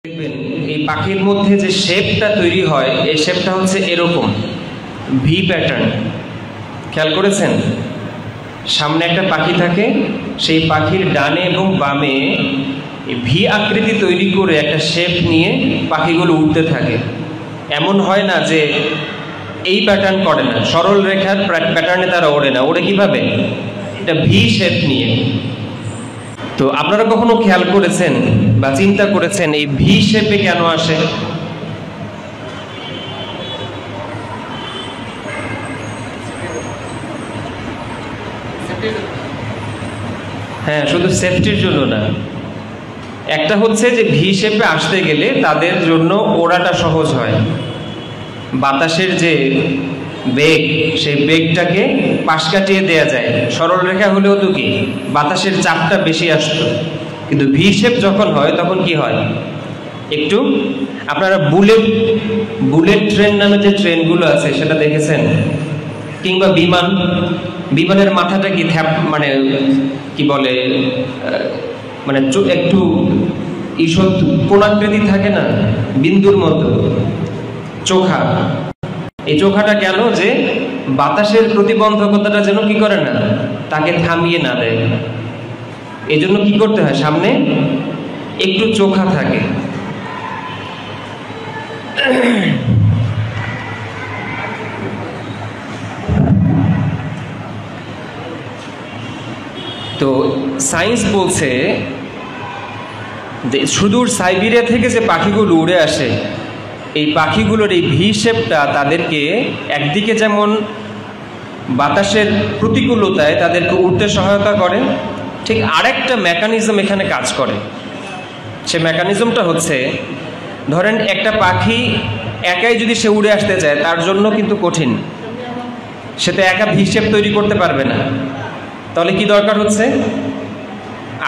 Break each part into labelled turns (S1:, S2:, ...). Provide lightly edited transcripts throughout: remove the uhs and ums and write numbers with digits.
S1: দেখবেন এই পাখির মধ্যে যে শেপটা তৈরি হয় এই শেপটা হচ্ছে এরকম ভি প্যাটার্ন। খেয়াল করেছেন? সামনে একটা পাখি থাকে, সেই পাখির ডানে এবং বামে ভি আকৃতি তৈরি করে একটা শেপ নিয়ে পাখিগুলো উড়তে থাকে। এমন হয় না যে এই প্যাটার্ন করে না, সরল রেখার প্যাটার্নে তারা ওড়ে না। ওড়ে কিভাবে? এটা ভি শেপ নিয়ে। তো আপনারা কখনো খেয়াল করেছেন বা চিন্তা করেছেন এই ভি শেপে কেন আসে? হ্যাঁ, শুধু সেফটির জন্য না। একটা হচ্ছে যে ভি শেপে আসতে গেলে তাদের জন্য ওড়াটা সহজ হয়। বাতাসের যে বেগ, সেই বেগটাকে পাশ কাটিয়ে দেওয়া যায়। সরল রেখা হলেও তো কি বাতাসের চাপটা বেশি আসতো, কিন্তু ভি শেপ যখন হয় তখন কি হয়? একটু আপনারা বুলেট ট্রেন নামে যে ট্রেনগুলো আছে সেটা দেখেছেন? কিংবা বিমানের মাথাটা কি মানে কি বলে, মানে একটু ঈষৎ কোণাকৃতি থাকে না, বিন্দুর মতো চোখা। এই চোখাটা কেন? যে বাতাসের প্রতিবন্ধকতাটা যেন কি করে না, তাকে থামিয়ে না দেয়। এই জন্য কি করতে হয়? সামনে একটু চোখা থাকে। তো সায়েন্স বলছে যে সুদূর সাইবেরিয়া থেকে যে পাখিগুলো উড়ে আসে, এই পাখিগুলোর এই ভি শেপটা তাদেরকে একদিকে যেমন বাতাসের প্রতিকূলতায় তাদেরকে উড়তে সহায়তা করে, ঠিক আরেকটা মেকানিজম এখানে কাজ করে। সে মেকানিজমটা হচ্ছে, ধরেন একটা পাখি একাই যদি সে উড়ে আসতে চায় তার জন্য কিন্তু কঠিন, সে তো একা ভি শেপ তৈরি করতে পারবে না। তাহলে কি দরকার হচ্ছে?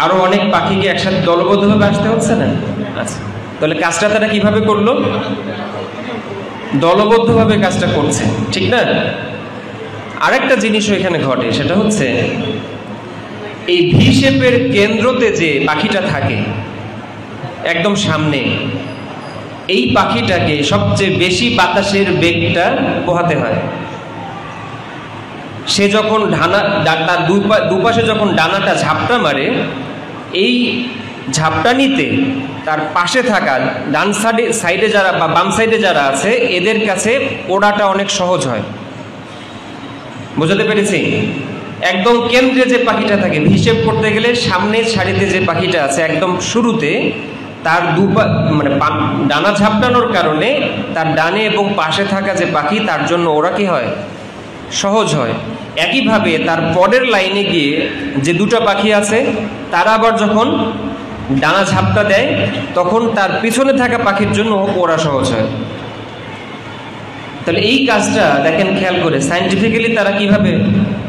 S1: আরো অনেক পাখিকে একসাথে দলবদ্ধভাবে আসতে হচ্ছে না? আচ্ছা, তাহলে কাজটা তারা কিভাবে করলো? দলবদ্ধভাবে কাজটা করছে, ঠিক না? আরেকটা জিনিসও এখানে ঘটে, সেটা হচ্ছে এই ভি শেপের কেন্দ্রতে যে পাখিটা থাকে একদম সামনে, এই পাখিটাকে সবচেয়ে বেশি বাতাসের বেগটা পোহাতে হয়। সে যখন তার দুপাশে যখন ডানাটা ঝাপটা মারে, এই ঝাপটা নিতে তার পাশে থাকা ডান সাইডে যারা বা বাম সাইডে যারা আছে এদের কাছে ওড়াটা অনেক সহজ হয়। বুঝতে পেরেছি? একদম কেন্দ্রে যে পাখিটা থাকে, হিসেব করতে গেলে সামনের সারিতে যে পাখিটা আছে একদম শুরুতে, তার মানে ডানা ঝাপটানোর কারণে তার ডানে এবং পাশে থাকা যে পাখি তার জন্য ওরা কি হয়? সহজ হয়। একইভাবে তার পরের লাইনে গিয়ে যে দুটো পাখি আছে তারা আবার যখন ডানা ঝাপটা দেয় তখন তার পিছনে থাকা পাখির জন্য ওরা সহজ হয়। তাহলে এই কাজটা দেখেন, খেয়াল করে সায়েন্টিফিক্যালি তারা কিভাবে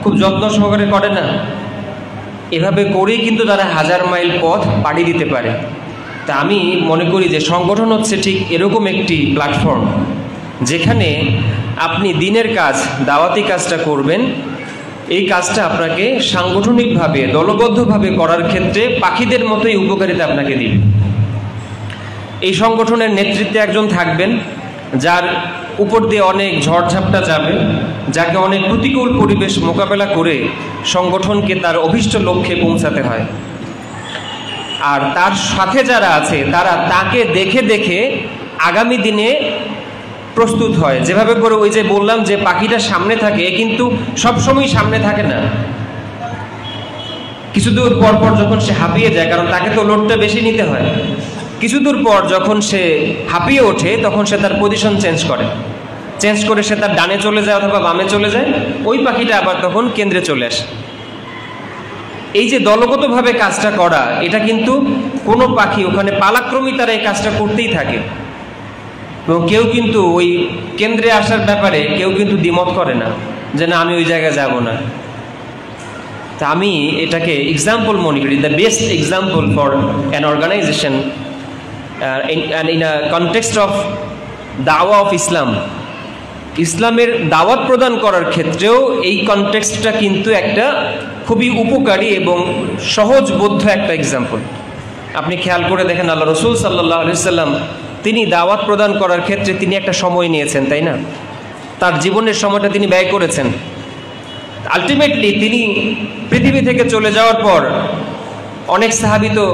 S1: খুব যত্ন সহকারে করে না? এভাবে করেই কিন্তু তারা 1000 মাইল পথ পাড়ি দিতে পারে। তা আমি মনে করি যে সংগঠন হচ্ছে ঠিক এরকম একটি প্ল্যাটফর্ম, যেখানে আপনি দিনের কাজ, দাওয়াতি কাজটা করবেন। এই কাজটা আপনাকে সাংগঠনিকভাবে দলবদ্ধভাবে করার ক্ষেত্রে পাখিদের মতোই উপকারিতা আপনাকে দিবে। এই সংগঠনের নেতৃত্বে একজন থাকবেন যার উপর দিয়ে অনেক ঝড়ঝাপটা যাবে, যাকে অনেক প্রতিকূল পরিবেশ মোকাবেলা করে সংগঠনকে তার অভীষ্ট লক্ষ্যে পৌঁছাতে হয়। আর তার সাথে যারা আছে তারা তাকে দেখে দেখে আগামী দিনে প্রস্তুত হয়। যেভাবে করে ওই যে বললাম যে পাখিটা সামনে থাকে, কিন্তু সবসময় সামনে থাকে না। কিছু দূর পর পর যখন সে হাঁপিয়ে যায়, কারণ তাকে তো লোডটা বেশি নিতে হয়, কিছু দূর পর যখন সে হাঁপিয়ে ওঠে তখন সে তার পজিশন চেঞ্জ করে সে তার ডানে চলে যায় অথবা বামে চলে যায়। ওই পাখিটা আবার তখন কেন্দ্রে চলে আসে। এই যে দলগতভাবে কাজটা করা, এটা কিন্তু কোনো পাখি ওখানে পালাক্রমে তারা এই কাজটা করতেই থাকে, এবং কেউ কিন্তু ওই কেন্দ্রে আসার ব্যাপারে কেউ কিন্তু দ্বিমত করে না যে না, আমি ওই জায়গায় যাব না। তা আমি এটাকে এক্সাম্পল মনে করি, the best example for an organization in a context of দাওয়া অফ ইসলাম। ইসলামের দাওয়াত প্রদান করার ক্ষেত্রেও এই কনটেক্সটটা কিন্তু একটা খুবই উপকারী এবং সহজবোধ্য একটা এক্সাম্পল। আপনি খেয়াল করে দেখেন আল্লাহ রসুল সাল্লাল্লাহু আলাইহি সাল্লাম তিনি দাওয়াত প্রদান করার ক্ষেত্রে তিনি একটা সময় নিয়েছেন, তাই না? তার জীবনের সময়টা তিনি ব্যয় করেছেন। আলটিমেটলি তিনি পৃথিবী থেকে চলে যাওয়ার পর অনেক সাহাবী তো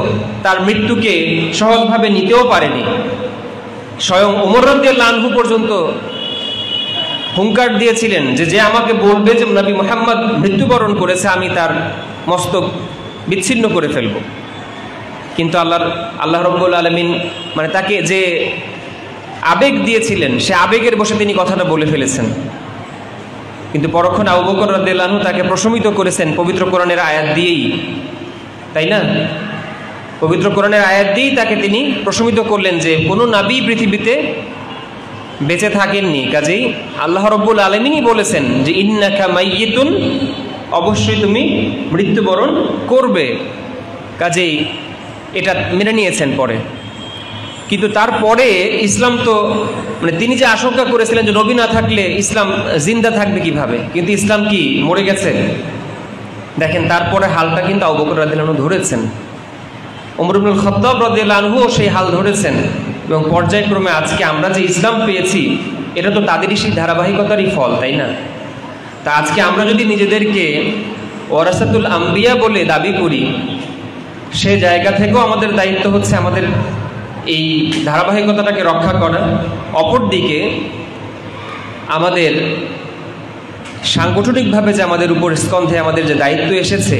S1: তার মৃত্যুকে সহজভাবে নিতেও পারেনি। স্বয়ং ওমর রাদিয়াল্লাহু আনহু পর্যন্ত হুঙ্কার দিয়েছিলেন যে যে আমাকে বলবে যে নবী মুহাম্মদ মৃত্যুবরণ করেছে, আমি তার মস্তক বিচ্ছিন্ন করে ফেলব। কিন্তু আল্লাহ রাব্বুল আলামিন মানে তাকে যে আবেগ দিয়েছিলেন সে আবেগের বশে তিনি কথাটা বলে ফেলেছেন। কিন্তু পরক্ষণে আবু বকর রাদিয়াল্লাহু আনহু তাকে প্রশমিত করেছেন পবিত্র কোরআনের আয়াত দিয়েই, তাই না? পবিত্র কোরআনের আয়াত দিয়েই তাকে তিনি প্রশমিত করলেন যে কোনো নবী পৃথিবীতে বেঁচে থাকেননি, কাজেই আল্লাহ রাব্বুল আলামিনই বলেছেন যে ইন্নাকা মাইয়িতুন, অবশ্যই তুমি মৃত্যুবরণ করবে। কাজেই এটা মেনে নিয়েছেন পরে। কিন্তু তারপরে ইসলাম তো মানে তিনি যে আশঙ্কা করেছিলেন যে নবী না থাকলে ইসলাম জিন্দা থাকবে কিভাবে, কিন্তু ইসলাম কি মরে গেছে? দেখেন তারপরে হালটা কিন্তু আবু বকর রাদিয়াল্লাহু আনহু ধরেছেন, ওমর ইবনুল খাত্তাব রাদিয়াল্লাহু আনহুও সেই হাল ধরেছেন, এবং পর্যায়ক্রমে আজকে আমরা যে ইসলাম পেয়েছি এটা তো তাদেরই সেই ধারাবাহিকতারই ফল, তাই না? তা আজকে আমরা যদি নিজেদেরকে ওয়ারাসাতুল আম্বিয়া বলে দাবি করি, সে জায়গা থেকেও আমাদের দায়িত্ব হচ্ছে আমাদের এই ধারাবাহিকতাটাকে রক্ষা করা। অপরদিকে আমাদের সাংগঠনিকভাবে যে আমাদের উপর স্কন্ধে আমাদের যে দায়িত্ব এসেছে,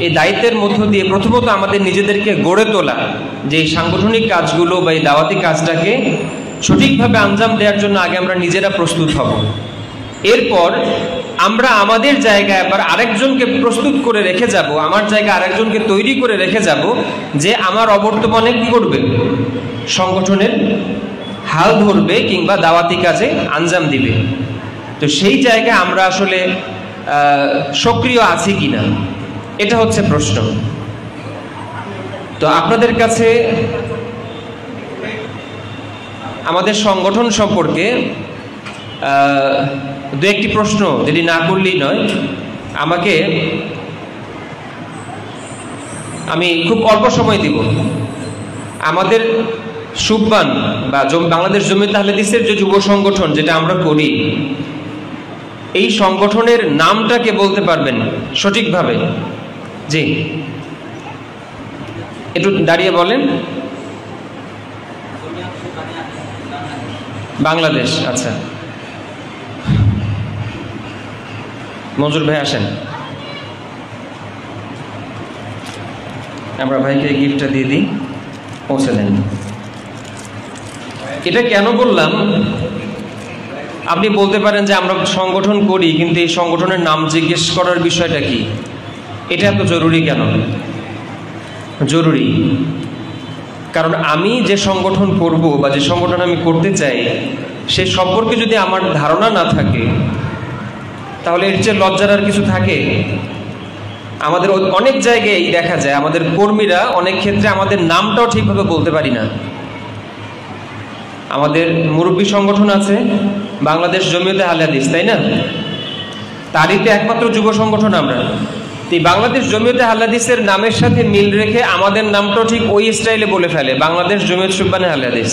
S1: এই দায়িত্বের মধ্য দিয়ে প্রথমত আমাদের নিজেদেরকে গড়ে তোলা, যে এই সাংগঠনিক কাজগুলো বা এই দাওয়াতি কাজটাকে সঠিকভাবে আঞ্জাম দেওয়ার জন্য আগে আমরা নিজেরা প্রস্তুত হব। এরপর আমরা আমাদের জায়গায় আবার আরেকজনকে প্রস্তুত করে রেখে যাব, আমার জায়গায় আরেকজনকে তৈরি করে রেখে যাব যে আমার অবর্তমানে কী করবে, সংগঠনের হাল ধরবে কিংবা দাওয়াতি কাজে আঞ্জাম দিবে। তো সেই জায়গায় আমরা আসলে সক্রিয় আছি কিনা, এটা হচ্ছে প্রশ্ন। তো আপনাদের কাছে আমাদের সংগঠন সম্পর্কে দু একটি প্রশ্ন যদি না করলেই নয়। আমি খুব অল্প সময় দিব। আমাদের সুববান বা বাংলাদেশ জমিয়ত আহলে হাদিসের যে যুব সংগঠন যেটা আমরা করি, এই সংগঠনের নামটা কে বলতে পারবেন সঠিকভাবে? জি, একটু দাঁড়িয়ে বলেন। বাংলাদেশ, আচ্ছা। মঞ্জুর ভাই আসেন, আমরা ভাইকে গিফটটা দিয়ে দিই, পৌঁছে দেন। এটা কেন বললাম, আপনি বলতে পারেন যে আমরা সংগঠন করি কিন্তু এই সংগঠনের নাম জিজ্ঞেস করার বিষয়টা কি, এটা এত জরুরি কেন? জরুরি কারণ আমি যে সংগঠন করব বা যে সংগঠন আমি করতে চাই সে সম্পর্কে যদি আমার ধারণা না থাকে তাহলে এর চেয়ে লজ্জার আর কিছু থাকে? আমাদের অনেক জায়গায় দেখা যায় আমাদের কর্মীরা অনেক ক্ষেত্রে আমাদের নামটাও ঠিকভাবে বলতে পারি না। আমাদের মুরব্বী সংগঠন আছে বাংলাদেশ জমিয়তে আহলে হাদিস, তাই না? তারই তো একমাত্র যুব সংগঠন আমরা। এই বাংলাদেশ জমিয়তে আহলে হাদিসের নামের সাথে মিল রেখে আমাদের নামটাও ঠিক ওই স্টাইলে বলে ফেলে, বাংলাদেশ জমিয়ত সুববানে আহলে হাদিস।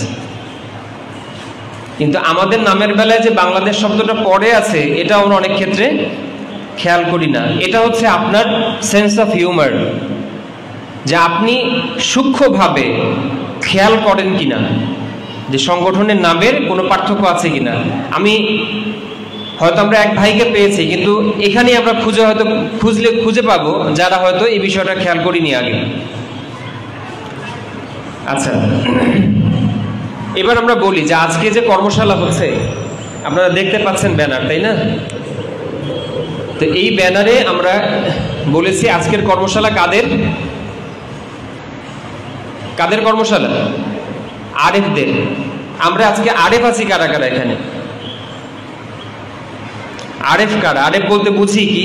S1: কিন্তু আমাদের নামের বেলায় যে বাংলাদেশ শব্দটা পড়ে আছে এটা আমরা অনেক ক্ষেত্রে খেয়াল করি না। এটা হচ্ছে আপনার সেন্স অফ হিউমার, যে আপনি সূক্ষ্মভাবে খেয়াল করেন কিনা যে সংগঠনের নামের কোনো পার্থক্য আছে কিনা। হয়তো আমরা এক ভাইকে পেয়েছি কিন্তু এখানে আমরা খুঁজে পাবো যারা হয়তো এই বিষয়টা খেয়াল করিনি আগে। আচ্ছা, এবার আমরা বলি যে আজকে যে কর্মশালা হচ্ছে আপনারা দেখতে পাচ্ছেন ব্যানার, তাই না? তো এই ব্যানারে আমরা বলেছি আজকের কর্মশালা কাদের কর্মশালা? আরেফদের। আমরা আজকে আরেফ আছি কারা কারা এখানে? আরেফ কারা? আরেফ বলতে বুঝি কি?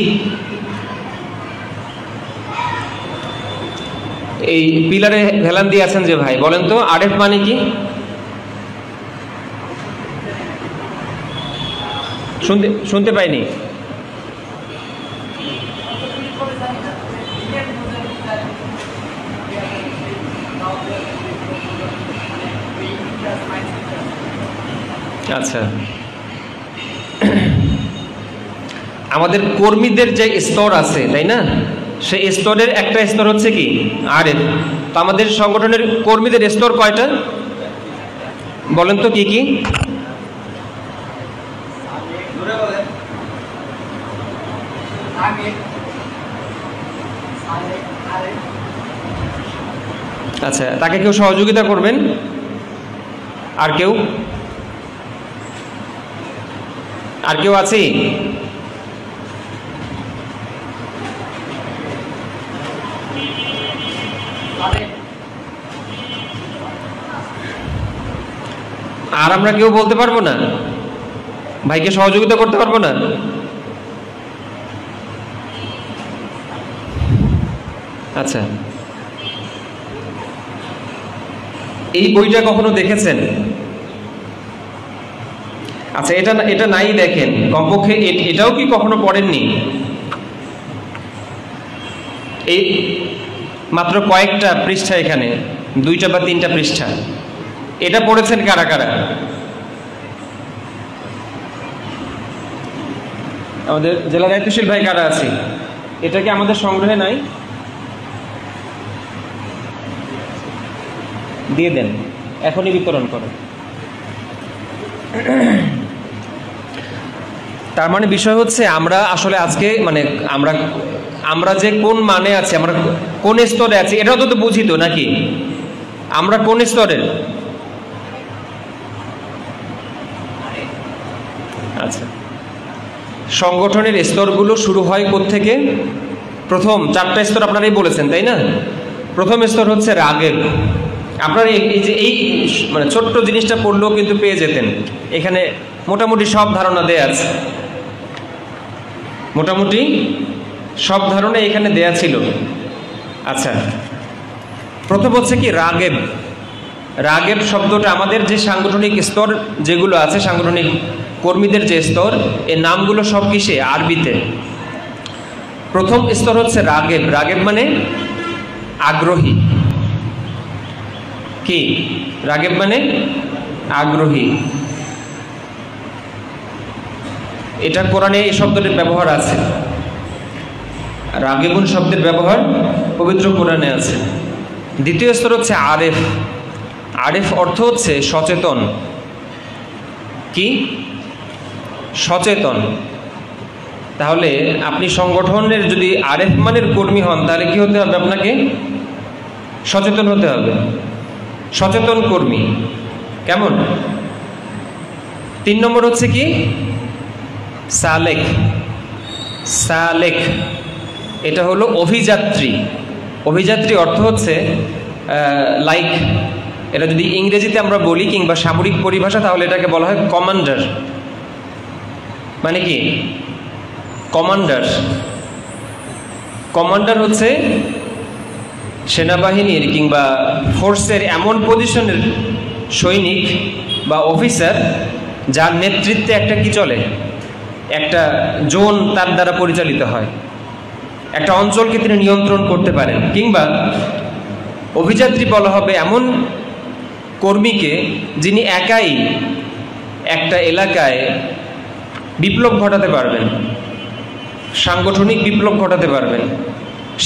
S1: এই পিলারে হেলান দিয়ে আছেন যে ভাই, বলেন তো আরেফ মানে কি? শুনতে পাইনি। আচ্ছা, আমাদের কর্মীদের যে স্তর আছে তাই না, সেই স্তরের একটা স্তর হচ্ছে কি আরেফ। তো আমাদের সংগঠনের কর্মীদের স্তর কয়টা বলেন তো, কি কি? আচ্ছা, তাকে কেউ সহযোগিতা করবেন? আর কেউ আছে? আর আমরা কেউ বলতে পারবো না? ভাইকে সহযোগিতা করতে পারবো না? আচ্ছা, এই বইটা কখনো দেখেছেন? আচ্ছা, এটা নাই দেখেন, কমপক্ষে এটাও কি কখনো পড়েননি? এই মাত্র কয়েকটা পৃষ্ঠা, এখানে 2টা বা 3টা পৃষ্ঠা, এটা পড়েছেন কারা কারা? আমাদের জেলা দায়িত্বশীল ভাই কারা আছে? এটা কি আমাদের সংগ্রহে নাই? দিয়ে দেন, এখনই বিতরণ করেন। তার মানে বিষয় হচ্ছে আমরা আসলে আজকে মানে আমরা যে কোন মানে আছে, আমরা কোন স্তরে আছি এটাও তো বুঝি তো নাকি? আমরা কোন স্তরের? আচ্ছা, সংগঠনের স্তরগুলো শুরু হয় কোত্থেকে? প্রথম 4টা স্তর আপনারাই বলেছেন তাই না? প্রথম স্তর হচ্ছে রাগেব। আপনারা এই মানে ছোট্ট জিনিসটা পড়লেও কিন্তু পেয়ে যেতেন, এখানে মোটামুটি সব ধারণা দেয়া আছে, মোটামুটি সব ধারণা এখানে দেয়া ছিল। আচ্ছা, প্রথম হচ্ছে কি রাগেব। রাগেব শব্দটা আমাদের যে সাংগঠনিক স্তর যেগুলো আছে, সাংগঠনিক কর্মীদের যে স্তর, এর নামগুলো সব কিসে? আরবিতে। প্রথম স্তর হচ্ছে রাগেব। রাগেব মানে আগ্রহী। কি রাগেব মানে? আগ্রহী। এটা কোরআনে এই শব্দটির ব্যবহার আছে, রাগেবুন শব্দের ব্যবহার পবিত্র কোরআনে আছে। দ্বিতীয় স্তর হচ্ছে আরেফ। আরেফ অর্থ হচ্ছে সচেতন। কি? সচেতন। তাহলে আপনি সংগঠনের যদি আরেফ মানের কর্মী হন, তাহলে কি হতে হবে? আপনাকে সচেতন হতে হবে, সচেতন কর্মী। কেমন? 3 নম্বর হচ্ছে কি সালেক। সালেক এটা হলো অভিযাত্রী। অভিযাত্রী অর্থ হচ্ছে লাইক, এটা যদি ইংরেজিতে আমরা বলি কিংবা সামরিক পরিভাষা, তাহলে এটাকে বলা হয় কমান্ডার। মানে কি কমান্ডার? কমান্ডার হচ্ছে সেনাবাহিনীর কিংবা ফোর্সের এমন পজিশনের সৈনিক বা অফিসার যার নেতৃত্বে একটা কি চলে, একটা জোন তার দ্বারা পরিচালিত হয়, একটা অঞ্চলকে তিনি নিয়ন্ত্রণ করতে পারেন। কিংবা অভিযাত্রী বলা হবে এমন কর্মীকে যিনি একাই একটা এলাকায় বিপ্লব ঘটাতে পারবেন, সাংগঠনিক বিপ্লব ঘটাতে পারবেন।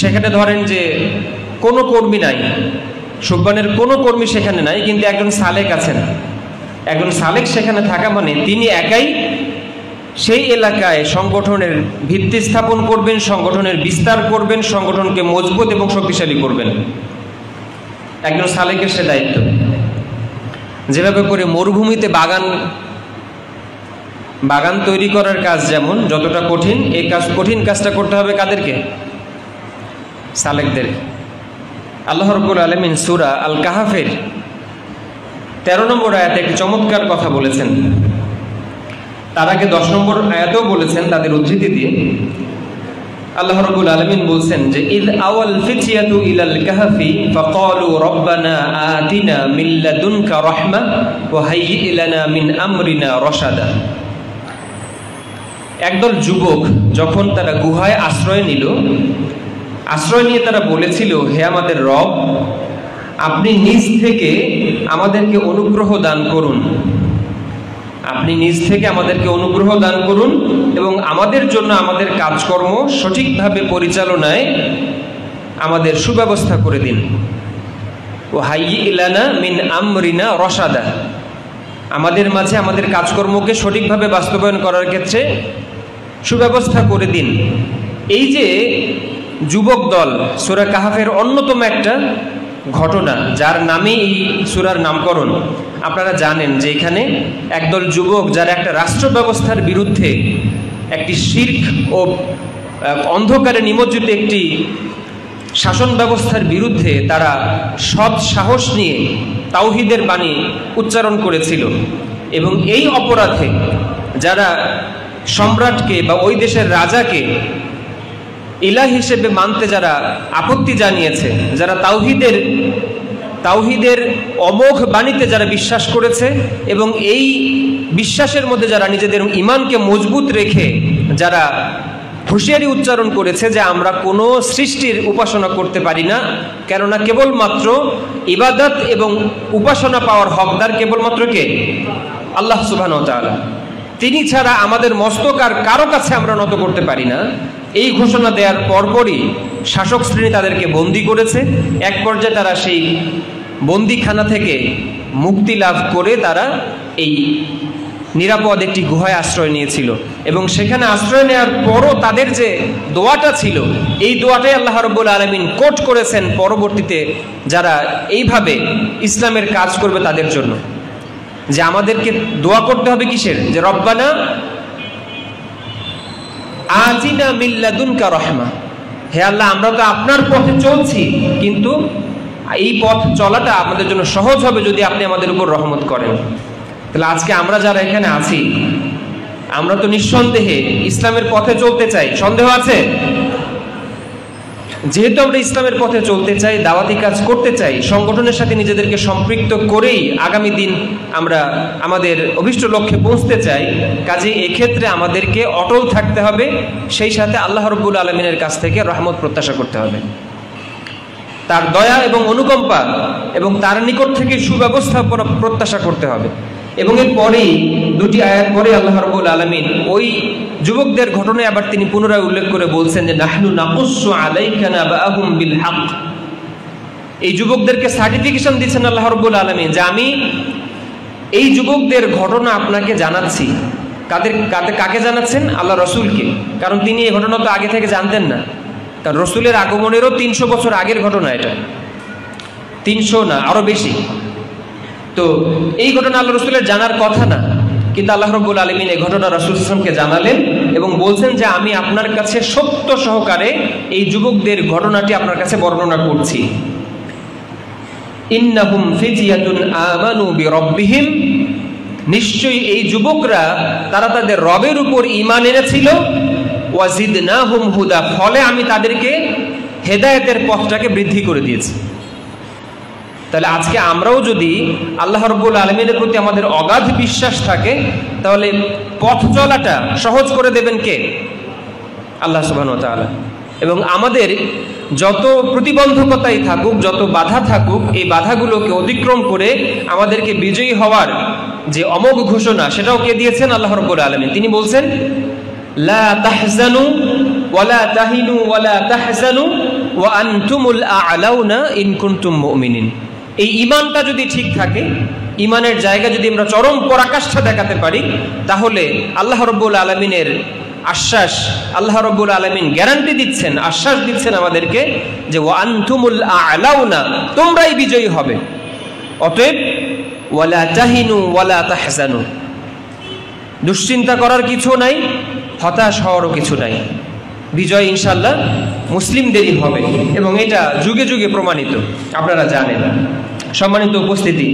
S1: সেখানে ধরেন যে কোনো কর্মী নাই, সুব্বানের কোনো কর্মী সেখানে নাই, কিন্তু একজন সালেক আছেন। একজন সালেক সেখানে থাকা মানে তিনি একাই সেই এলাকায় সংগঠনের ভিত্তি স্থাপন করবেন, সংগঠনের বিস্তার করবেন, সংগঠনকে মজবুত এবং শক্তিশালী করবেন। একজন সালেকের সে দায়িত্ব। যেভাবে করে মরুভূমিতে বাগান তৈরি করার কাজ যেমন যতটা কঠিন, এই কঠিন কাজটা করতে হবে কাদেরকে? সালেকদের। আল্লাহ রাব্বুল আলামিন সূরা আল কাহাফের 13 নম্বর আয়াতে একটি চমৎকার কথা বলেছেন। তার আগে 10 নম্বর আয়াতেও বলেছেন তাদের উদ্ধৃতি দিয়ে। আল্লাহ রাব্বুল আলামিন বলছেন যে ইয আওয়াল ফিতয়াতু ইলাল কাহফি ফাকালু রাব্বানা আতিনা মিন লাদুনকা রাহমা ওয়া হাইয়্যি লানা মিন আমরিনা রাশাদা। একদল যুবক যখন তারা গুহায় আশ্রয় নিল, আশ্রয় নিয়ে তারা বলেছিল, হে আমাদের রব, আপনি নিজ থেকে আমাদেরকে অনুগ্রহ দান করুন আপনি নিজ থেকে আমাদেরকে অনুগ্রহ দান করুন এবং আমাদের জন্য আমাদের কাজকর্ম সঠিকভাবে পরিচালনায় আমাদের সুব্যবস্থা করে দিন। ও হাইয়ি ইলানা মিন আমরিনা রশাদা, আমাদের মাঝে আমাদের কাজকর্মকে সঠিকভাবে বাস্তবায়ন করার ক্ষেত্রে সুব্যবস্থা করে দিন। এই যে যুবক দল, সূরা কাহাফের অন্যতম একটা ঘটনা, যার নামে এই সূরার নামকরণ। আপনারা জানেন যে এখানে একদল যুবক যারা একটা রাষ্ট্র ব্যবস্থার বিরুদ্ধে, একটি শিরক ও অন্ধকারে নিমজ্জিত একটি শাসন ব্যবস্থার বিরুদ্ধে তারা সৎ সাহস নিয়ে তাওহীদের বাণী উচ্চারণ করেছিল। এবং এই অপরাধে যারা সম্রাটকে বা ওই দেশের রাজাকে ইলাহ হিসেবে মানতে যারা আপত্তি জানিয়েছে, যারা তাওহীদের অমোঘ বাণীতে যারা বিশ্বাস করেছে এবং এই বিশ্বাসের মধ্যে যারা নিজেদের ঈমানকে মজবুত রেখে যারা হুঁশিয়ারি উচ্চারণ করেছে যে আমরা কোনো সৃষ্টির উপাসনা করতে পারি না, কেননা কেবলমাত্র ইবাদত এবং উপাসনা পাওয়ার হকদার কেবলমাত্র কে? আল্লাহ সুবহানাহু ওয়া তাআলা। তিনি ছাড়া আমাদের মস্তক আর কারো কাছে আমরা নত করতে পারি না। এই ঘোষণা দেওয়ার পরপরই শাসক শ্রেণী তাদেরকে বন্দী করেছে। এক পর্যায়ে তারা সেই বন্দিখানা থেকে মুক্তি লাভ করে তারা এই নিরাপদ একটি গুহায় আশ্রয় নিয়েছিল এবং সেখানে আশ্রয় নেওয়ার পরও তাদের যে দোয়াটা ছিল, এই দোয়াটাই আল্লাহ রাব্বুল আলামিন কোট করেছেন পরবর্তীতে যারা এইভাবে ইসলামের কাজ করবে তাদের জন্য, যে আমাদেরকে দোয়া করতে হবে কিসের? যে রব্বানা আতিনা মিন লাদুনকা রাহমা, হে আল্লাহ আমরা তো আপনার পথে চলছি, কিন্তু এই পথ চলাটা আমাদের জন্য সহজ হবে যদি আপনি আমাদের উপর রহমত করেন। তাহলে আজকে আমরা যারা এখানে আছি, আমরা তো নিঃসন্দেহে ইসলামের পথে চলতে চাই, সন্দেহ আছে? যেহেতু আমরা ইসলামের পথে চলতে চাই, দাওয়াতি কাজ করতে চাই, সংগঠনের সাথে নিজেদেরকে সম্পৃক্ত করেই আগামী দিন আমরা আমাদের অভিষ্ট লক্ষ্যে পৌঁছতে চাই, কাজে এক্ষেত্রে আমাদেরকে অটল থাকতে হবে, সেই সাথে আল্লাহ রাব্বুল আলামিনের কাছ থেকে রহমত প্রত্যাশা করতে হবে, তার দয়া এবং অনুকম্পা এবং তার নিকট থেকে সুব্যবস্থা প্রত্যাশা করতে হবে। এবং এর পরেই দুটি আয়াত পরে আল্লাহ রাব্বুল আলামিন ওই যুবকদের ঘটনায় আবার তিনি পুনরায় উল্লেখ করে বলছেন যে নাহনু নাকুসু আলাইকা নাবাহুম বিল হক। এই যুবকদেরকে সার্টিফিকেশন দিচ্ছেন আল্লাহ রাব্বুল আলামিন যে আমি এই যুবকদের ঘটনা আপনাকে জানাচ্ছি। কাকে জানাচ্ছেন? আল্লাহ রসুলকে, কারণ তিনি এই ঘটনা তো আগে থেকে জানতেন না, কারণ রসুলের আগমনেরও 300 বছর আগের ঘটনা এটা, 300 না আরো বেশি। তো এই ঘটনা আল্লাহ রসুলের জানার কথা না, কিন্তু আল্লাহ রাব্বুল আলামিন এই ঘটনা রাসূল সাল্লাল্লাহু আলাইহি ওয়াসাল্লামকে জানালেন এবং বলছেন যে আমি আপনার কাছে সত্য সহকারে এই যুবকদের ঘটনাটি আপনার কাছে বর্ণনা করছি। ইন্নাহুম ফিজিয়াতুন আমানু বিরাব্বিহিম, নিশ্চয়ই এই যুবকরা তারা তাদের রবের উপর ঈমান এনেছিল, ওয়াজিদনাহুম হুদা, ফলে আমি তাদেরকে হেদায়েতের পথটাকে বৃদ্ধি করে দিয়েছি। তাহলে আজকে আমরাও যদি আল্লাহ রাব্বুল আলামিনের প্রতি আমাদের অগাধ বিশ্বাস থাকে, তাহলে পথ চলাটা সহজ করে দেবেন কে? আল্লাহ সুবহানাহু ওয়া তাআলা। এবং আমাদের যত প্রতিবন্ধকতাই থাকুক, যত বাধা থাকুক, এই বাধাগুলোকে অতিক্রম করে আমাদেরকে বিজয়ী হওয়ার যে অমোঘ ঘোষণা, সেটাও কে দিয়েছেন? আল্লাহ রাব্বুল আলামিন। তিনি বলছেন লা তাহজানু ওয়ালা তাহিনু ওয়ালা তাহজানু ওয়া আনতুমুল আ'লাউনা ইন কুনতুম মুমিনিন। এই ঈমানটা যদি ঠিক থাকে, ঈমানের জায়গা যদি আমরা চরম পরাকাষ্ঠা দেখাতে পারি, তাহলে আল্লাহ রাব্বুল আলামিনের আশ্বাস, আল্লাহ রাব্বুল আলামিন গ্যারান্টি দিচ্ছেন, আশ্বাস দিচ্ছেন আমাদেরকে যে ওয়া আনতুমুল আ'লাউনা, তোমরাই বিজয়ী হবে। অতএব ওয়ালা তাহিনু ওয়ালা তাহজানু, দুশ্চিন্তা করার কিছু নাই, হতাশ হওয়ারও কিছু নাই, বিজয় ইনশাআল্লাহ মুসলিমদেরই হবে এবং এটা যুগে যুগে প্রমাণিত, আপনারা জানেন। সম্মানিত উপস্থিতি,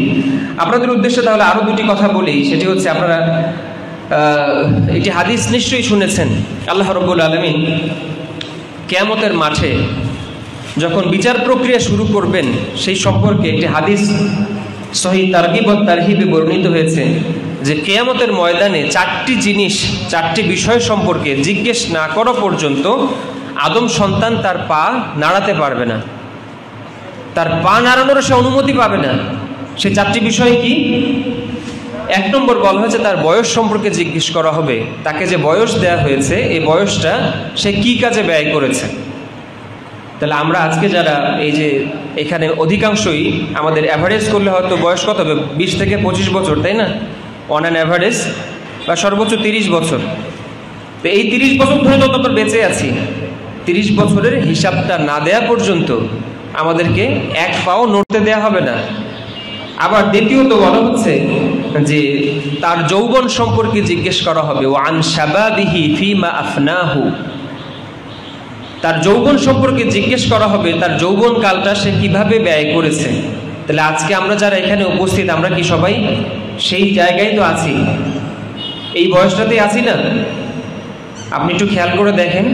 S1: আপনাদের উদ্দেশ্যে তাহলে আরো দুটি কথা বলি। সেটি হচ্ছে, আপনারা এটি হাদিস নিশ্চয়ই শুনেছেন, আল্লাহ রাব্বুল আলামিন কিয়ামতের মাঠে যখন বিচার প্রক্রিয়া শুরু করবেন সেই সম্পর্কে একটি হাদিস সহিহ তারগিব ও তারহিবে বর্ণিত হয়েছে যে কিয়ামতের ময়দানে 4টি জিনিস, 4টি বিষয় সম্পর্কে জিজ্ঞেস না করা পর্যন্ত আদম সন্তান তার পা নাড়াতে পারবে না, তার পা নাড়ানোর সে অনুমতি পাবে না। সে 4টি বিষয় কি? 1 নম্বর বলা হয়েছে তার বয়স সম্পর্কে জিজ্ঞেস করা হবে, তাকে যে বয়স দেয়া হয়েছে এই বয়সটা সে কি কাজে ব্যয় করেছে। তাহলে আমরা আজকে যারা এই যে এখানে অধিকাংশই আমাদের অ্যাভারেজ করলে হয়তো বয়স কত হবে, 20 থেকে 25 বছর, তাই না? অন অ্যান অ্যাভারেজ, বা সর্বোচ্চ 30 বছর। তো এই 30 বছর ধরে যত আমরা বেঁচে আছি, 30 বছরের হিসাবটা না দেয়া পর্যন্ত আমাদেরকে এক পাও নড়তে দেয়া হবে না। আবার দ্বিতীয়ত বলা হচ্ছে যে তার যৌবন সম্পর্কে জিজ্ঞেস করা হবে, ও আন শাবাবিহি ফিমা আফনাহু, তার যৌবন সম্পর্কে জিজ্ঞেস করা হবে তার যৌবন কালটা সে কিভাবে ব্যয় করেছে। তাহলে আজকে আমরা যারা এখানে উপস্থিত আমরা কি সবাই সেই জায়গায় তো আছি, এই বয়সটাতেই আছি না? আপনি একটু খেয়াল করে দেখেন,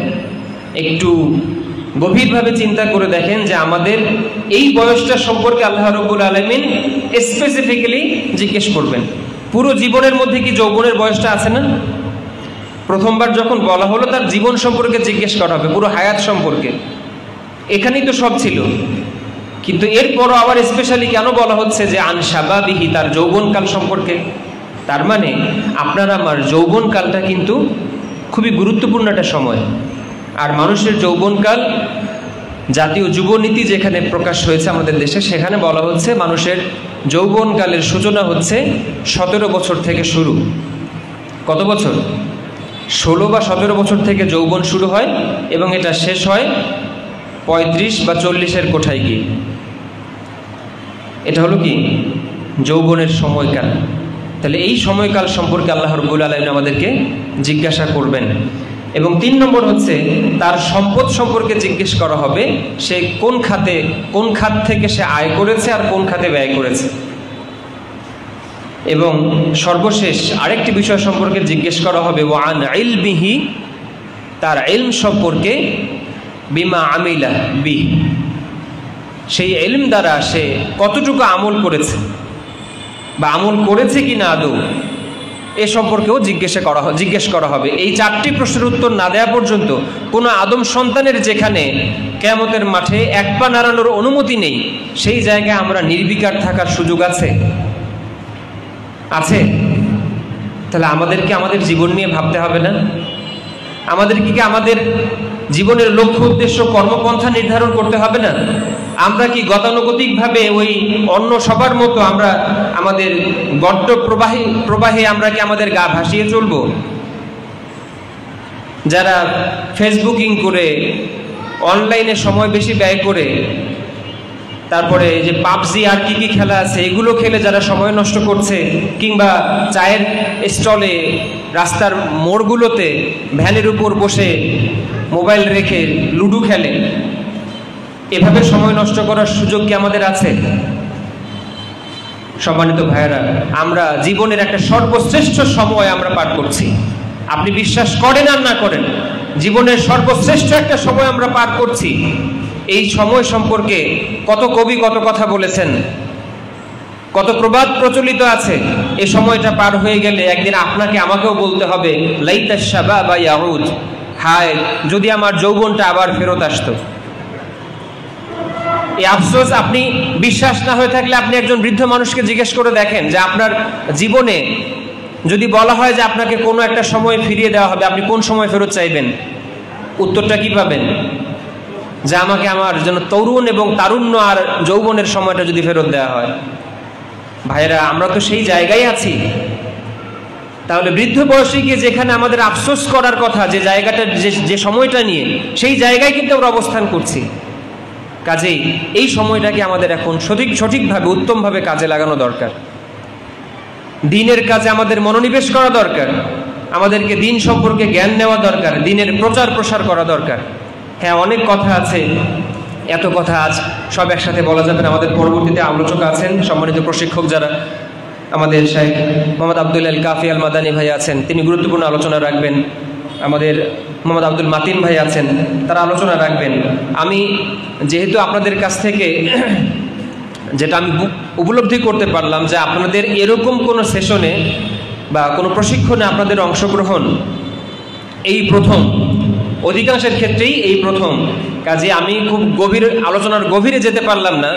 S1: একটু গভীরভাবে চিন্তা করে দেখেন যে আমাদের এই বয়সটা সম্পর্কে আল্লাহ রাব্বুল আলামিন স্পেসিফিক্যালি জিজ্ঞেস করবেন। পুরো জীবনের মধ্যে কি যৌবনের বয়সটা আছে না? প্রথমবার যখন বলা হলো তার জীবন সম্পর্কে জিজ্ঞেস করা হবে, পুরো হায়াত সম্পর্কে, এখানেই তো সব ছিল। কিন্তু এরপরও আবার স্পেশালি কেন বলা হচ্ছে যে আন শাবাবিহি, তার যৌবনকাল সম্পর্কে? তার মানে আপনার আমার যৌবনকালটা কিন্তু খুবই গুরুত্বপূর্ণ একটা সময়। আর মানুষের যৌবনকাল, জাতীয় যুবনীতি যেখানে প্রকাশ হয়েছে আমাদের দেশে, সেখানে বলা হচ্ছে মানুষের যৌবনকালের সূচনা হচ্ছে 17 বছর থেকে শুরু। কত বছর? 16 বা 17 বছর থেকে যৌবন শুরু হয় এবং এটা শেষ হয় 35 বা 40-এর কোঠায় গিয়ে। এটা হলো কি যৌবনের সময়কাল। তাহলে এই সময়কাল সম্পর্কে আল্লাহ রাব্বুল আলামিন আমাদেরকে জিজ্ঞাসা করবেন। এবং 3 নম্বর হচ্ছে তার সম্পদ সম্পর্কে জিজ্ঞেস করা হবে, সে কোন খাত থেকে সে আয় করেছে আর কোন খাতে ব্যয় করেছে। এবং সর্বশেষ আরেকটি বিষয় সম্পর্কে জিজ্ঞেস করা হবে, ওয়ান ইলমিহি, তার ইলম সম্পর্কে, বিমা আমিলা বি, সেই ইলম দ্বারা সে কতটুকু আমল করেছে বা আমল করেছে কি না আদৌ, এ সম্পর্কেও জিজ্ঞেস করা হবে। এই 4টি প্রশ্নের উত্তর না দেওয়া পর্যন্ত কোনো আদম সন্তানের যেখানে কিয়ামতের মাঠে এক পা নাড়ানোর অনুমতি নেই, সেই জায়গায় আমরা নির্বিকার থাকার সুযোগ আছে? তাহলে আমাদেরকে আমাদের জীবন নিয়ে ভাবতে হবে না? আমাদেরকে কি আমাদের জীবনের লক্ষ্য উদ্দেশ্য কর্মপন্থা নির্ধারণ করতে হবে না? আমরা কি গতানুগতিকভাবে ওই অন্য সবার মতো আমরা আমাদের গড্ড প্রবাহে আমরা কি আমাদের গা ভাসিয়ে চলবো? যারা ফেসবুকিং করে, অনলাইনে সময় বেশি ব্যয় করে, তারপরে যে পাবজি আর কি খেলা আছে এগুলো খেলে যারা সময় নষ্ট করছে, কিংবা চায়ের স্টলে, রাস্তার মোড়গুলোতে ভ্যানের উপর বসে মোবাইল রেখে লুডো খেলে, এভাবে সময় নষ্ট করার সুযোগ কি আমাদের আছে? সম্মানিত ভাইয়েরা, আমরা জীবনের একটা সর্বশ্রেষ্ঠ সময় আমরা পার করছি। আপনি বিশ্বাস করেন আর না করেন, জীবনের সর্বশ্রেষ্ঠ একটা সময় আমরা পার করছি। এই সময় সম্পর্কে কত কবি কত কথা বলেছেন, কত প্রবাদ প্রচলিত আছে। এই সময়টা পার হয়ে গেলে একদিন আপনাকে আমাকেও বলতে হবে, লাইতা শাবাবা ইয়াউদ, হায় যদি আমার যৌবনটা আবার ফেরত আসতো। এই আফসোস, আপনি বিশ্বাস না হয়ে থাকলে আপনি একজন বৃদ্ধ মানুষকে জিজ্ঞেস করে দেখেন যে আপনার জীবনে যদি বলা হয় যে আপনাকে কোনো একটা সময় ফিরিয়ে দেওয়া হবে, আপনি কোন সময় ফেরত চাইবেন? উত্তরটা কি পাবেন? যে আমাকে আমার যেন তরুণ এবং তারুণ্য আর যৌবনের সময়টা যদি ফেরত দেওয়া হয়। ভাইরা, আমরা তো সেই জায়গায় আছি। তাহলে বৃদ্ধ বয়সে গিয়ে যেখানে আমাদের আফসোস করার কথা, যে জায়গাটা, যে সময়টা নিয়ে, সেই জায়গায় কিন্তু আমরা অবস্থান করছি। কাজেই এই সময়টাকে আমাদের এখন সঠিকভাবে, উত্তমভাবে কাজে লাগানো দরকার। দিনের কাজে আমাদের মনোনিবেশ করা দরকার, আমাদেরকে দিন সম্পর্কে জ্ঞান নেওয়া দরকার, দিনের প্রচার প্রসার করা দরকার। হ্যাঁ, অনেক কথা আছে, এত কথা আজ সব একসাথে বলা যাবে না। আমাদের পরবর্তীতে আলোচক আছেন, সম্মানিত প্রশিক্ষক যারা, আমাদের শাইখ মোহাম্মদ আব্দুল আল কাফি আল মাদানী ভাই আছেন, তিনি গুরুত্বপূর্ণ আলোচনা রাখবেন। আমাদের মোহাম্মদ আব্দুল মাতিন ভাই আছেন, তারা আলোচনা রাখবেন। আমি যেহেতু আপনাদের কাছ থেকে যেটা আমি উপলব্ধি করতে পারলাম যে আপনাদের এরকম কোনো সেশনে বা কোনো প্রশিক্ষণে আপনাদের অংশগ্রহণ এই প্রথম, অধিকাংশের ক্ষেত্রেই এই প্রথম। কাজে আমি খুব আলোচনার গভীরে যেতে পারলাম না,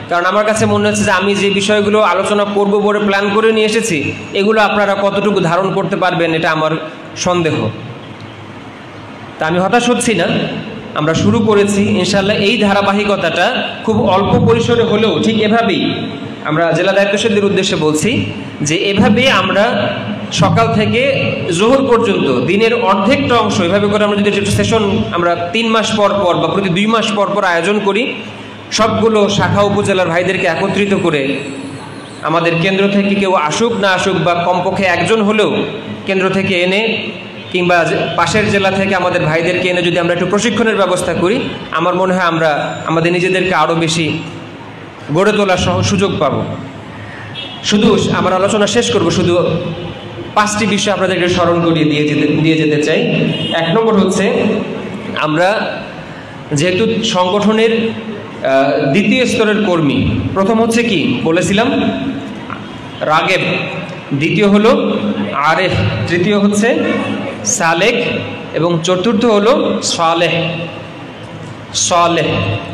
S1: কারণ আমার কাছে মনে হচ্ছে যে আমি যে বিষয়গুলো আলোচনা করব বলে প্ল্যান করে নিয়ে এসেছি, এগুলো আপনারা কতটুকু ধারণ করতে পারবেন এটা আমার সন্দেহ। তা আমি হতাশ হচ্ছি না, আমরা শুরু করেছি ইনশাআল্লাহ। এই ধারাবাহিকতাটা খুব অল্প পরিসরে হলেও ঠিক এভাবেই আমরা জেলা দায়িত্বশীলদের উদ্দেশ্যে বলছি যে এভাবে আমরা সকাল থেকে জোহর পর্যন্ত দিনের অর্ধেকটা অংশ এভাবে করে আমরা যদি সেশন আমরা 3 মাস পর পর বা প্রতি 2 মাস পর পর আয়োজন করি, সবগুলো শাখা উপজেলার ভাইদেরকে একত্রিত করে আমাদের কেন্দ্র থেকে কেউ আসুক না আসুক বা কমপক্ষে একজন হলেও কেন্দ্র থেকে এনে কিংবা পাশের জেলা থেকে আমাদের ভাইদেরকে এনে যদি আমরা একটু প্রশিক্ষণের ব্যবস্থা করি, আমার মনে হয় আমরা আমাদের নিজেদেরকে আরও বেশি গড়ে তোলার সুযোগ পাব। শুধু আমার আলোচনা শেষ করব, শুধু 5টি বিষয় আপনাদেরকে স্মরণ করিয়ে দিয়ে যেতে চাই। 1 নম্বর হচ্ছে, আমরা যেহেতু সংগঠনের 2য় স্তরের কর্মী, প্রথম হচ্ছে কি বলেছিলাম রাগেব, 2য় হলো আরেফ, 3য় হচ্ছে সালেক এবং 4র্থ হলো সালেহ।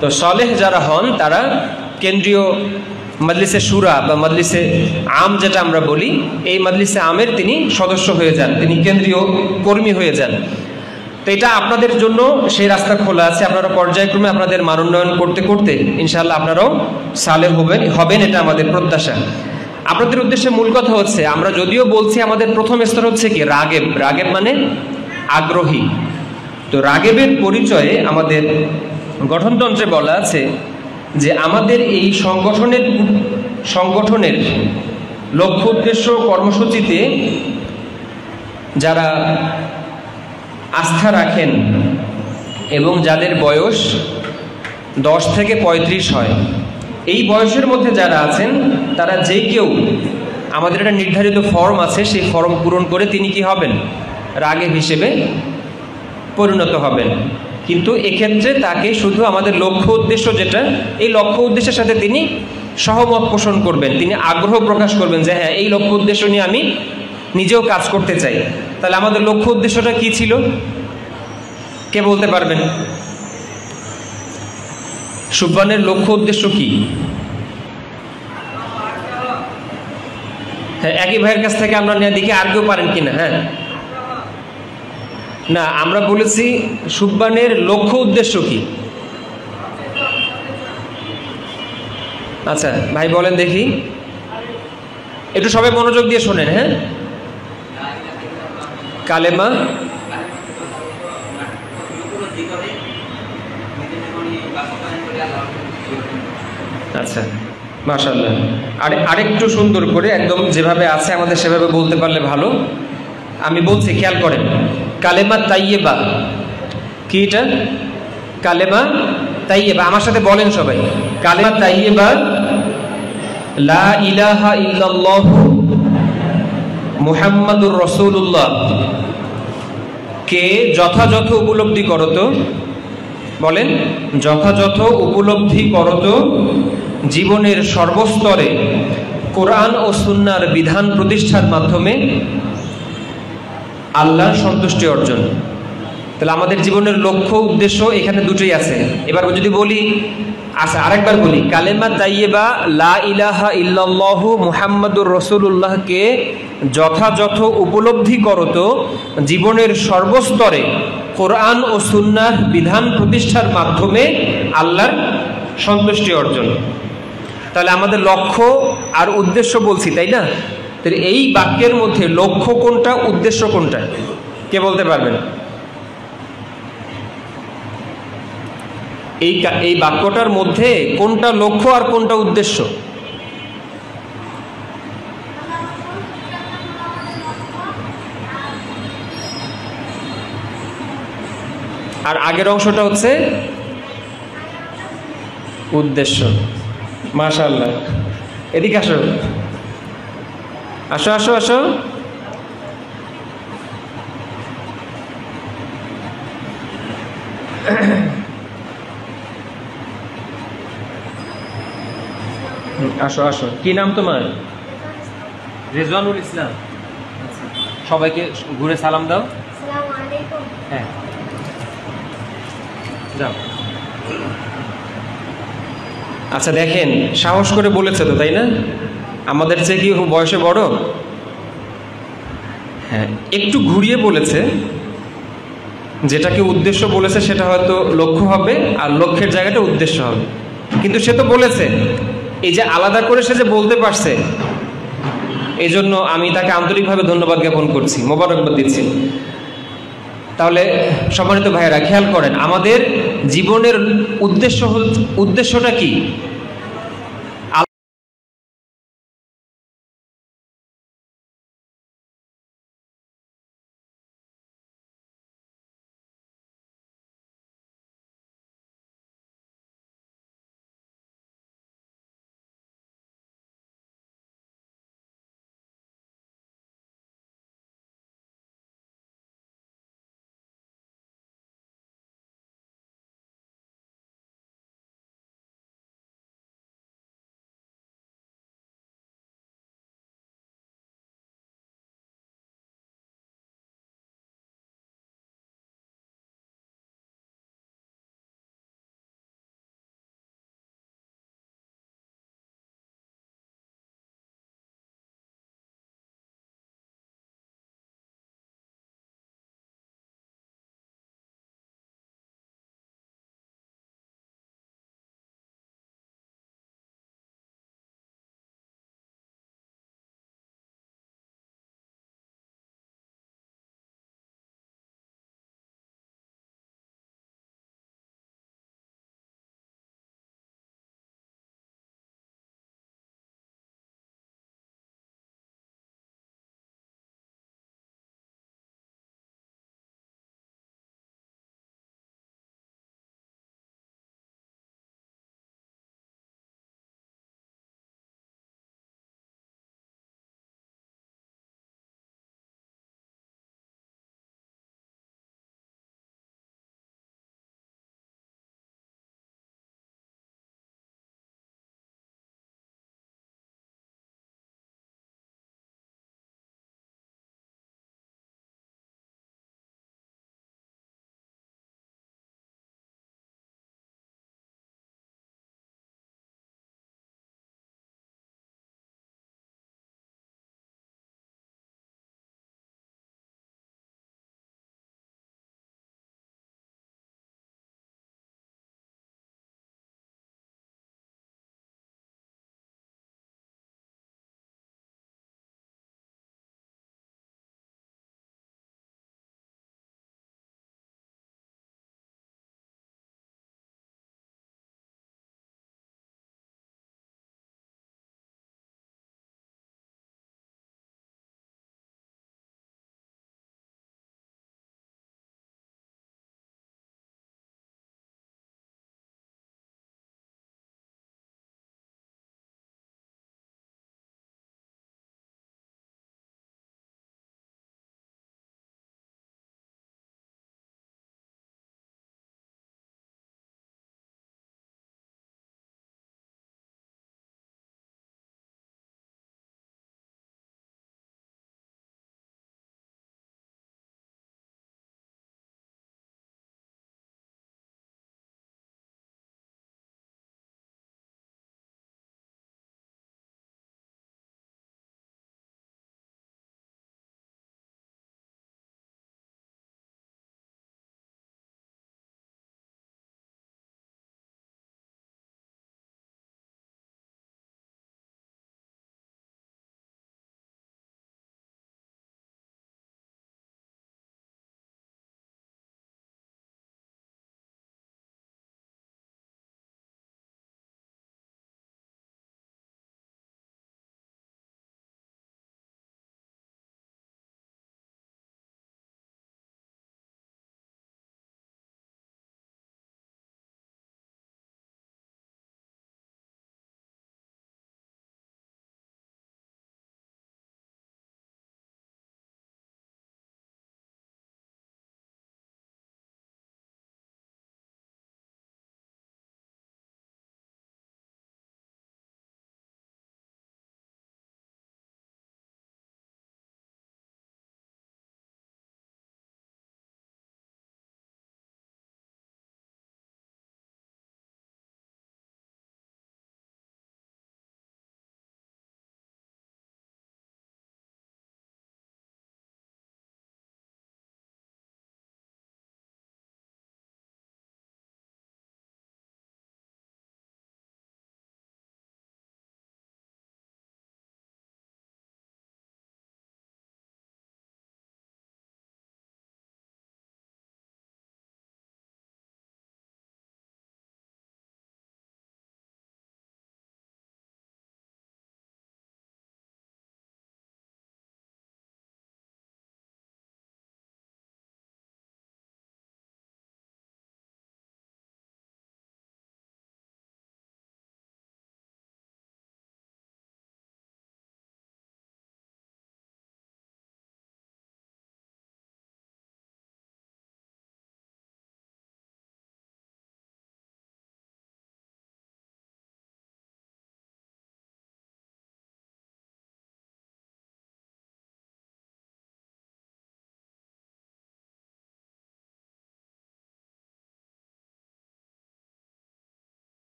S1: তো সালেহ যারা হন তারা কেন্দ্রীয় মজলিসে শুরা বা মজলিসে আম যেটা আমরা বলি, এই মজলিসে আমের তিনি সদস্য হয়ে যান, তিনি কেন্দ্রীয় কর্মী হয়ে যান। তো এটা আপনাদের জন্য সেই রাস্তা খোলা আছে, আপনারা পর্যায়ক্রমে আপনাদের মানোন্নয়ন করতে করতে ইনশাআল্লাহ আপনারাও সালেহ হবেন, এটা আমাদের প্রত্যাশা। আপনাদের উদ্দেশ্যে মূল কথা হচ্ছে, আমরা যদিও বলছি আমাদের প্রথম স্তর হচ্ছে কি রাগেব, রাগেব মানে আগ্রহী। তো রাগেবের পরিচয়ে আমাদের গঠনতন্ত্রে বলা আছে যে আমাদের এই সংগঠনের লক্ষ্য উদ্দেশ্য কর্মসূচিতে যারা আস্থা রাখেন এবং যাদের বয়স 10 থেকে 35 হয়, এই বয়সের মধ্যে যারা আছেন তারা যে কেউ, আমাদের একটা নির্ধারিত ফর্ম আছে, সেই ফর্ম পূরণ করে তিনি কি হবেন, রাগেব হিসেবে পরিণত হবেন। কিন্তু এক্ষেত্রে তাকে শুধু আমাদের লক্ষ্য উদ্দেশ্য যেটা, এই লক্ষ্য উদ্দেশ্যের সাথে তিনি সহমত পোষণ করবেন, তিনি আগ্রহ প্রকাশ করবেন যে হ্যাঁ এই লক্ষ্য উদ্দেশ্য নিয়ে আমি নিজেও কাজ করতে চাই। তাহলে আমাদের লক্ষ্য উদ্দেশ্যটা কি ছিল, কে বলতে পারবেন? সুবহানের লক্ষ্য উদ্দেশ্য কি? হ্যাঁ, একই ভাইয়ের কাছ থেকে আমরা নিয়ে দেখি আর কেউ পারেন কিনা। হ্যাঁ, না, আমরা বলেছি সুবহানের লক্ষ্য উদ্দেশ্য কি? আচ্ছা ভাই বলেন দেখি, একটু সবাই মনোযোগ দিয়ে শোনেন। হ্যাঁ, কালেমা, আচ্ছা মাশাআল্লাহ, আরেকটু সুন্দর করে একদম যেভাবে আছে আমাদের সেভাবে বলতে পারলে ভালো। আমি বলছি, খেয়াল করেন, কালেমা তাইয়েবা কি? এটা কালেমা তাইয়েবা, আমার সাথে বলেন সবাই, কালেমা তাইয়েবা লা ইলাহা ইল্লাল্লাহ মুহাম্মাদুর রাসূলুল্লাহ কে যথাযথ উপলব্ধি করত, বলেন যথাযথ উপলব্ধি করত জীবনের সর্বস্তরে কোরআন ও সুন্নাহর বিধান প্রতিষ্ঠার মাধ্যমে আল্লাহর সন্তুষ্টি অর্জন। তাহলে আমাদের জীবনের লক্ষ্য উদ্দেশ্য এখানে দুটোই আছে। এবার যদি বলি, আচ্ছা আরেকবার বলি, কালেমা তাইয়েবা লা ইলাহা ইল্লাল্লাহু মুহাম্মাদুর রাসূলুল্লাহকে যথাযথ উপলব্ধি করত জীবনের সর্বস্তরে কোরআন ও সুন্নাহর বিধান প্রতিষ্ঠার মাধ্যমে আল্লাহর সন্তুষ্টি অর্জন। তাহলে আমাদের লক্ষ্য আর উদ্দেশ্য বলছি, তাই না? তাহলে এই বাক্যের মধ্যে লক্ষ্য কোনটা, উদ্দেশ্য কোনটা, কে বলতে পারবেন? এই বাক্যটার মধ্যে কোনটা লক্ষ্য আর কোনটা উদ্দেশ্য? আর আগের অংশটা হচ্ছে উদ্দেশ্য। মাশাআল্লাহ, এদিকে আসো, আসো আসো আসো। আসো আসো, কি নাম তোমার? রেজওয়ানুল ইসলাম। সবাইকে ঘুরে সালাম দাও।
S2: আসসালামু আলাইকুম।
S1: হ্যাঁ, যাও। আচ্ছা দেখেন, সাহস করে বলেছে তো, তাই না? আমাদের চেয়ে কি বয়সে বড়? হ্যাঁ, একটু ঘুরিয়ে বলেছে, যেটাকে উদ্দেশ্য বলেছে সেটা হয়তো লক্ষ্য হবে, আর লক্ষ্যের জায়গাটা উদ্দেশ্য হবে, কিন্তু সে তো বলেছে। এই যে আলাদা করে সে যে বলতে পারছে, এই জন্য আমি তাকে আন্তরিকভাবে ধন্যবাদ জ্ঞাপন করছি, মোবারকবাদ দিচ্ছি। তাহলে সম্মানিত ভাইয়েরা, খেয়াল করেন, আমাদের জীবনের উদ্দেশ্যটা কি?